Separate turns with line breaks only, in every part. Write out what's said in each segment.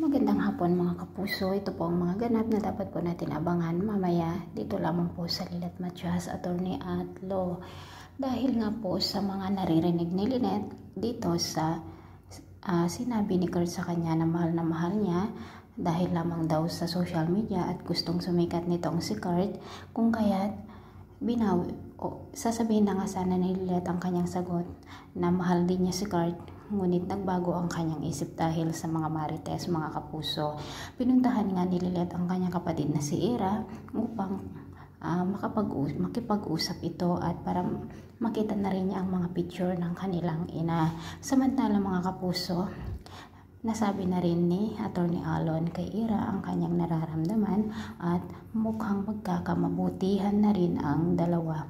Magandang hapon mga kapuso. Ito po ang mga ganap na dapat po natin abangan mamaya dito lamang po sa Lilet Matias, Attorney at Law. Dahil nga po sa mga naririnig ni Lynette dito sa sinabi ni Kurt sa kanya na mahal niya dahil lamang daw sa social media at gustong sumikat nitong si Kurt, kung kaya't sasabihin na nga sana ni Lynette ang kanyang sagot na mahal din niya si Kurt, ngunit nagbago ang kanyang isip dahil sa mga marites, mga kapuso. Pinuntahan nga ni Lynette ang kanyang kapatid na si Ira upang makipag-usap ito at para makita na rin niya ang mga picture ng kanilang ina. Samantala mga kapuso, nasabi na rin ni Attorney Alon kay Ira ang kanyang nararamdaman at mukhang magkakamabutihan na rin ang dalawa.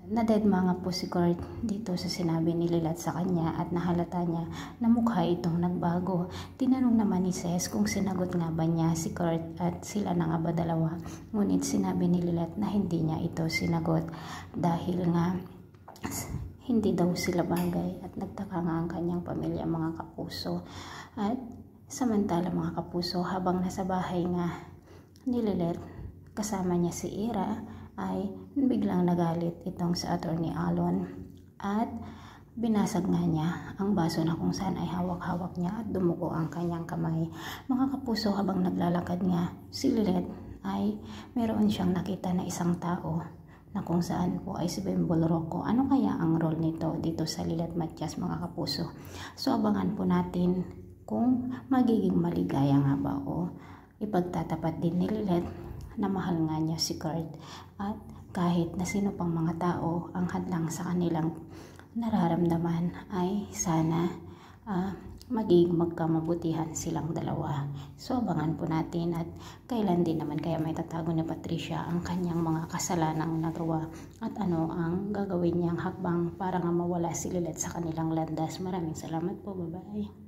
Nadedma nga po si Kurt dito sa sinabi ni Lynette sa kanya at nahalata niya na mukha itong nagbago. Tinanong naman ni Ces kung sinagot nga ba niya si Kurt at sila na nga ba dalawa. Ngunit sinabi ni Lynette na hindi niya ito sinagot dahil nga hindi daw sila bagay at nagtaka nga ang kanyang pamilya, mga kapuso. At samantala mga kapuso, habang nasa bahay nga ni Lynette kasama niya si Ira, ay biglang nagalit itong sa Attorney Alon at binasag nga niya ang baso na kung saan ay hawak-hawak niya at dumugo ang kanyang kamay. Mga kapuso, habang naglalakad nga si Lynette ay meron siyang nakita na isang tao na kung saan po ay si Bembol Rocco. Ano kaya ang role nito dito sa Lilet Matias, mga kapuso? So abangan po natin kung magiging maligaya nga ba o ipagtatapat din ni Lynette na mahal nga niya si Kurt at kahit na sino pang mga tao ang hadlang sa kanilang nararamdaman ay sana maging magkamabutihan silang dalawa. So abangan po natin at kailan din naman kaya may tatago ni Patricia ang kanyang mga kasalanang nagawa at ano ang gagawin niyang hakbang para nga mawala si Lynette sa kanilang landas. Maraming salamat po. Bye-bye.